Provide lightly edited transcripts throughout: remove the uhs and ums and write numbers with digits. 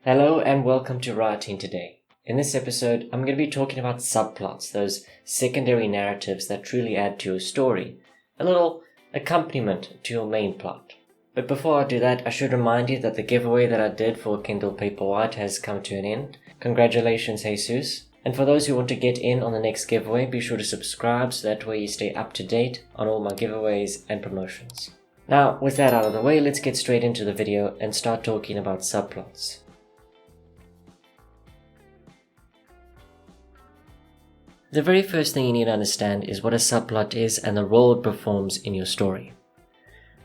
Hello and welcome to Writing Today. In this episode, I'm going to be talking about subplots, those secondary narratives that truly add to your story, a little accompaniment to your main plot. But before I do that, I should remind you that the giveaway that I did for Kindle Paperwhite has come to an end. Congratulations, Jesus. And for those who want to get in on the next giveaway, be sure to subscribe so that way you stay up to date on all my giveaways and promotions. Now, with that out of the way, let's get straight into the video and start talking about subplots. The very first thing you need to understand is what a subplot is and the role it performs in your story.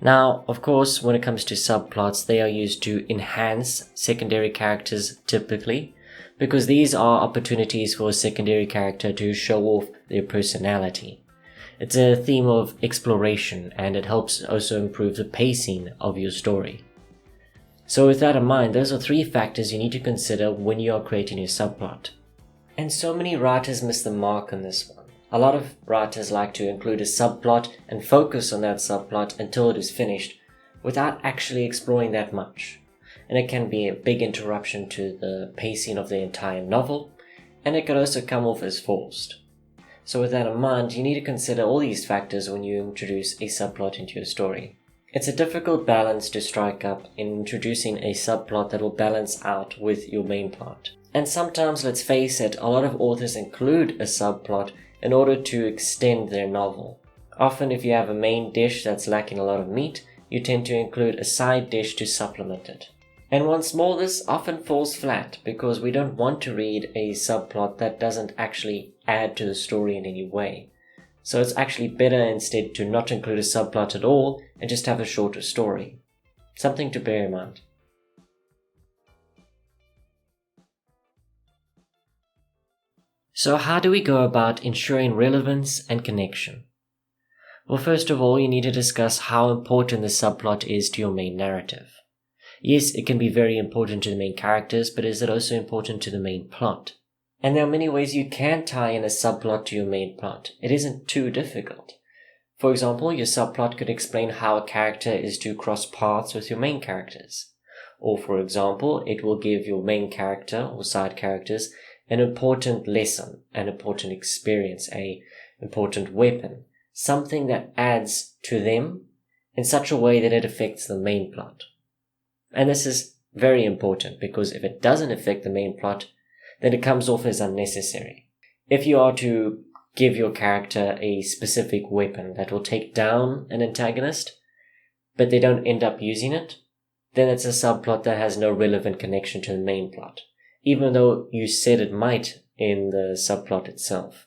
Now, of course, when it comes to subplots, they are used to enhance secondary characters typically, because these are opportunities for a secondary character to show off their personality. It's a theme of exploration, and it helps also improve the pacing of your story. So with that in mind, those are three factors you need to consider when you are creating your subplot. And so many writers miss the mark on this one. A lot of writers like to include a subplot and focus on that subplot until it is finished without actually exploring that much. And it can be a big interruption to the pacing of the entire novel, and it could also come off as forced. So with that in mind, you need to consider all these factors when you introduce a subplot into your story. It's a difficult balance to strike up in introducing a subplot that will balance out with your main plot. And sometimes, let's face it, a lot of authors include a subplot in order to extend their novel. Often if you have a main dish that's lacking a lot of meat, you tend to include a side dish to supplement it. And once more, this often falls flat because we don't want to read a subplot that doesn't actually add to the story in any way. So it's actually better instead to not include a subplot at all and just have a shorter story. Something to bear in mind. So how do we go about ensuring relevance and connection? Well, first of all, you need to discuss how important the subplot is to your main narrative. Yes, it can be very important to the main characters, but is it also important to the main plot? And there are many ways you can tie in a subplot to your main plot. It isn't too difficult. For example, your subplot could explain how a character is to cross paths with your main characters. Or for example, it will give your main character or side characters an important lesson, an important experience, an important weapon, something that adds to them in such a way that it affects the main plot. And this is very important because if it doesn't affect the main plot, then it comes off as unnecessary. If you are to give your character a specific weapon that will take down an antagonist, but they don't end up using it, then it's a subplot that has no relevant connection to the main plot, even though you said it might in the subplot itself,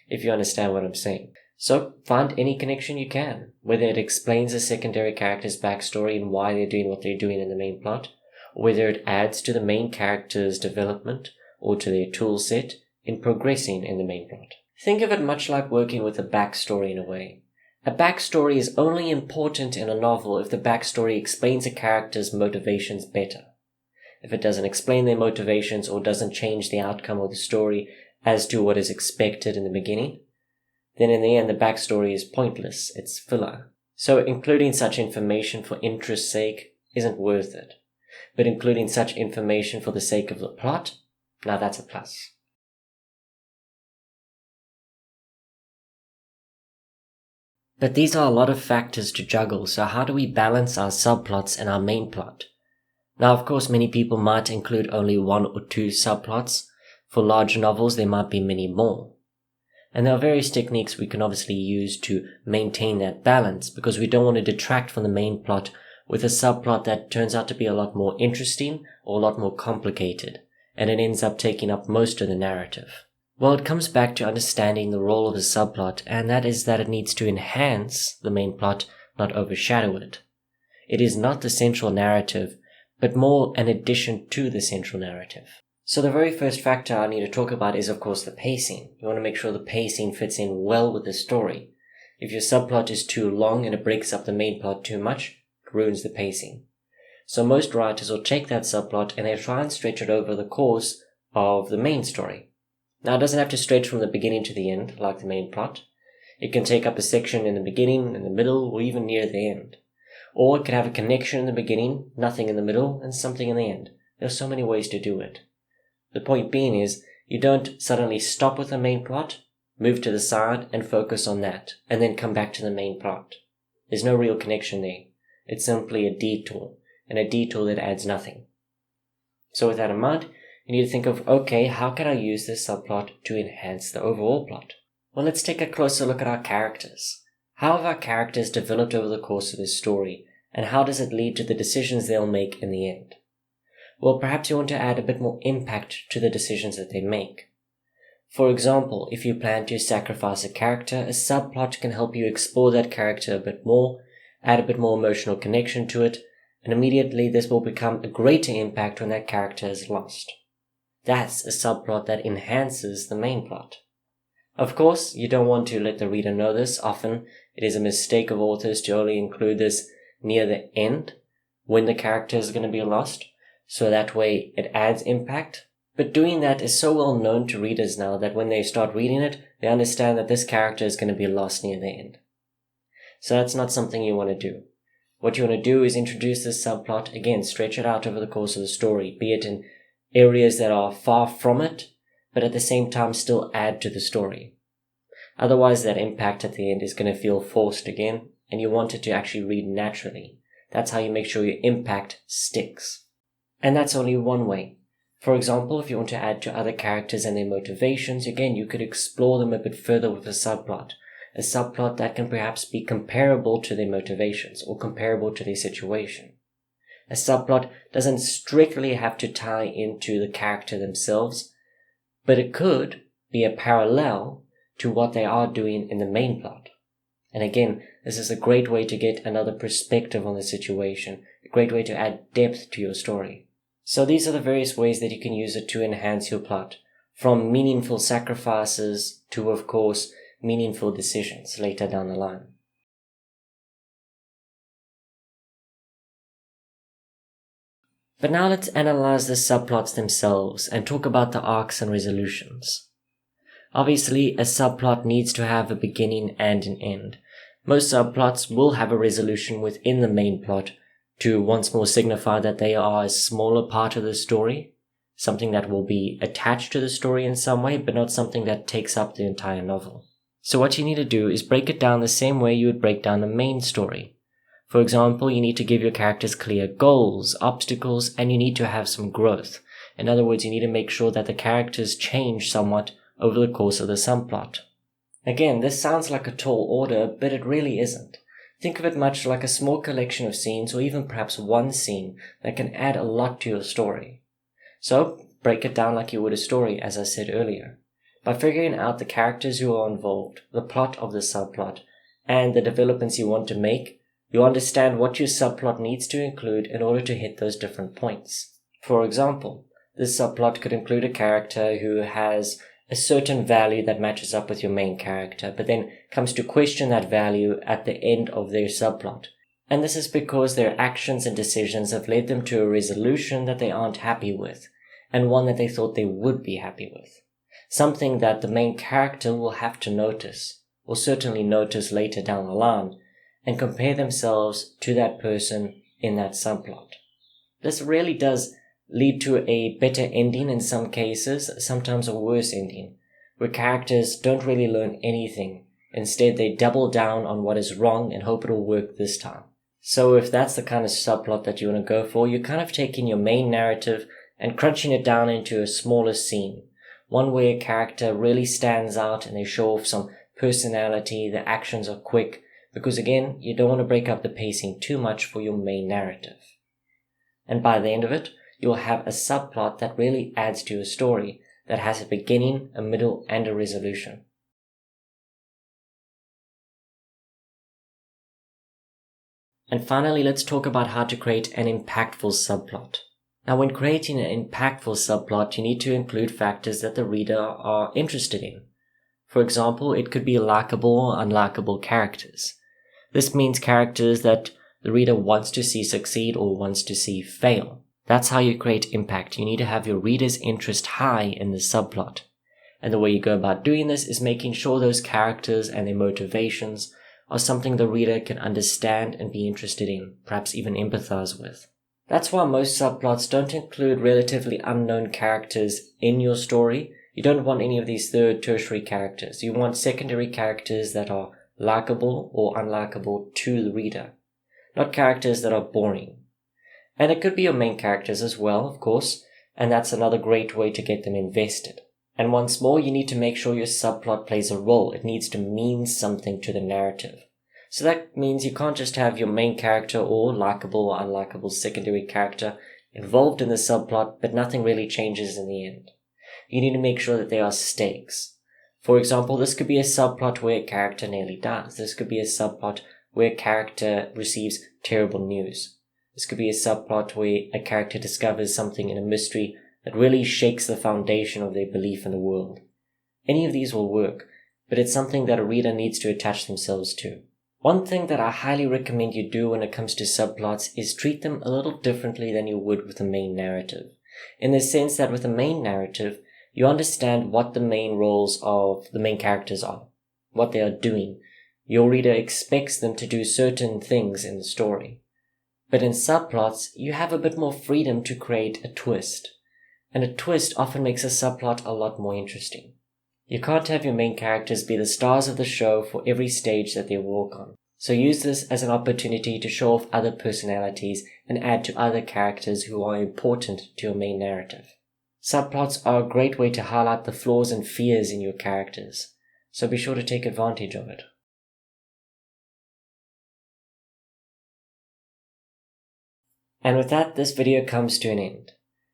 if you understand what I'm saying. So find any connection you can, whether it explains a secondary character's backstory and why they're doing what they're doing in the main plot, or whether it adds to the main character's development or to their tool set in progressing in the main plot. Think of it much like working with a backstory in a way. A backstory is only important in a novel if the backstory explains a character's motivations better. If it doesn't explain their motivations or doesn't change the outcome of the story as to what is expected in the beginning, then in the end the backstory is pointless, it's filler. So including such information for interest's sake isn't worth it. But including such information for the sake of the plot, now that's a plus. But these are a lot of factors to juggle, so how do we balance our subplots and our main plot? Now, of course, many people might include only one or two subplots. For larger novels, there might be many more. And there are various techniques we can obviously use to maintain that balance, because we don't want to detract from the main plot with a subplot that turns out to be a lot more interesting or a lot more complicated, and it ends up taking up most of the narrative. Well, it comes back to understanding the role of the subplot, and that is that it needs to enhance the main plot, not overshadow it. It is not the central narrative, but more an addition to the central narrative. So the very first factor I need to talk about is, of course, the pacing. You want to make sure the pacing fits in well with the story. If your subplot is too long and it breaks up the main plot too much, it ruins the pacing. So most writers will take that subplot and they try and stretch it over the course of the main story. Now, it doesn't have to stretch from the beginning to the end, like the main plot. It can take up a section in the beginning, in the middle, or even near the end. Or it can have a connection in the beginning, nothing in the middle, and something in the end. There's so many ways to do it. The point being is, you don't suddenly stop with the main plot, move to the side and focus on that, and then come back to the main plot. There's no real connection there. It's simply a detour, and a detour that adds nothing. So with that in mind, you need to think of, okay, how can I use this subplot to enhance the overall plot? Well, let's take a closer look at our characters. How have our characters developed over the course of this story, and how does it lead to the decisions they'll make in the end? Well, perhaps you want to add a bit more impact to the decisions that they make. For example, if you plan to sacrifice a character, a subplot can help you explore that character a bit more, add a bit more emotional connection to it, and immediately this will become a greater impact when that character is lost. That's a subplot that enhances the main plot. Of course, you don't want to let the reader know this. Often, it is a mistake of authors to only include this near the end, when the character is going to be lost, so that way it adds impact. But doing that is so well known to readers now that when they start reading it, they understand that this character is going to be lost near the end. So that's not something you want to do. What you want to do is introduce this subplot, again, stretch it out over the course of the story, be it in areas that are far from it, but at the same time still add to the story. Otherwise, that impact at the end is going to feel forced again, and you want it to actually read naturally. That's how you make sure your impact sticks. And that's only one way. For example, if you want to add to other characters and their motivations, again, you could explore them a bit further with a subplot that can perhaps be comparable to their motivations or comparable to their situation. A subplot doesn't strictly have to tie into the character themselves, but it could be a parallel to what they are doing in the main plot. And again, this is a great way to get another perspective on the situation, a great way to add depth to your story. So these are the various ways that you can use it to enhance your plot, from meaningful sacrifices to, of course, meaningful decisions later down the line. But now let's analyze the subplots themselves and talk about the arcs and resolutions. Obviously, a subplot needs to have a beginning and an end. Most subplots will have a resolution within the main plot to once more signify that they are a smaller part of the story, something that will be attached to the story in some way, but not something that takes up the entire novel. So what you need to do is break it down the same way you would break down the main story. For example, you need to give your characters clear goals, obstacles, and you need to have some growth. In other words, you need to make sure that the characters change somewhat over the course of the subplot. Again, this sounds like a tall order, but it really isn't. Think of it much like a small collection of scenes, or even perhaps one scene that can add a lot to your story. So, break it down like you would a story, as I said earlier. By figuring out the characters who are involved, the plot of the subplot, and the developments you want to make, you understand what your subplot needs to include in order to hit those different points. For example, this subplot could include a character who has a certain value that matches up with your main character, but then comes to question that value at the end of their subplot. And this is because their actions and decisions have led them to a resolution that they aren't happy with, and one that they thought they would be happy with. Something that the main character will have to notice, or certainly notice later down the line, and compare themselves to that person in that subplot. This really does lead to a better ending in some cases, sometimes a worse ending, where characters don't really learn anything. Instead, they double down on what is wrong and hope it'll work this time. So if that's the kind of subplot that you want to go for, you're kind of taking your main narrative and crunching it down into a smaller scene. One where a character really stands out and they show off some personality, the actions are quick, because again, you don't want to break up the pacing too much for your main narrative. And by the end of it, you'll have a subplot that really adds to your story, that has a beginning, a middle, and a resolution. And finally, let's talk about how to create an impactful subplot. Now, when creating an impactful subplot, you need to include factors that the reader are interested in. For example, it could be likable or unlikable characters. This means characters that the reader wants to see succeed or wants to see fail. That's how you create impact. You need to have your reader's interest high in the subplot. And the way you go about doing this is making sure those characters and their motivations are something the reader can understand and be interested in, perhaps even empathize with. That's why most subplots don't include relatively unknown characters in your story. You don't want any of these third, tertiary characters. You want secondary characters that are likable or unlikable to the reader, not characters that are boring. And it could be your main characters as well, of course, and that's another great way to get them invested. And once more, you need to make sure your subplot plays a role. It needs to mean something to the narrative. So that means you can't just have your main character or likable or unlikable secondary character involved in the subplot, but nothing really changes in the end. You need to make sure that there are stakes. For example, this could be a subplot where a character nearly dies. This could be a subplot where a character receives terrible news. This could be a subplot where a character discovers something in a mystery that really shakes the foundation of their belief in the world. Any of these will work, but it's something that a reader needs to attach themselves to. One thing that I highly recommend you do when it comes to subplots is treat them a little differently than you would with the main narrative. In the sense that with the main narrative, you understand what the main roles of the main characters are, what they are doing. Your reader expects them to do certain things in the story. But in subplots, you have a bit more freedom to create a twist. And a twist often makes a subplot a lot more interesting. You can't have your main characters be the stars of the show for every stage that they walk on. So use this as an opportunity to show off other personalities and add to other characters who are important to your main narrative. Subplots are a great way to highlight the flaws and fears in your characters, so be sure to take advantage of it. And with that, this video comes to an end.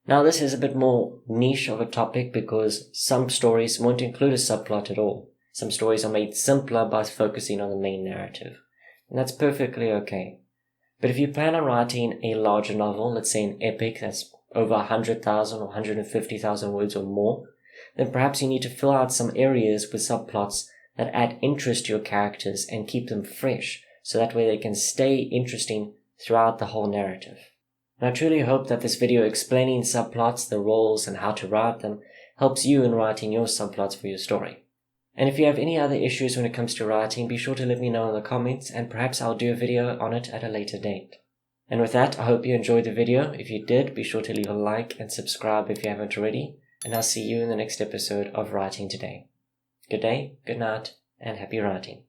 Now this is a bit more niche of a topic because some stories won't include a subplot at all. Some stories are made simpler by focusing on the main narrative. And that's perfectly okay. But if you plan on writing a larger novel, let's say an epic that's over 100,000 or 150,000 words or more, then perhaps you need to fill out some areas with subplots that add interest to your characters and keep them fresh, so that way they can stay interesting throughout the whole narrative. And I truly hope that this video explaining subplots, the roles, and how to write them helps you in writing your subplots for your story. And if you have any other issues when it comes to writing, be sure to let me know in the comments, and perhaps I'll do a video on it at a later date. And with that, I hope you enjoyed the video. If you did, be sure to leave a like and subscribe if you haven't already, and I'll see you in the next episode of Writing Today. Good day, good night, and happy writing.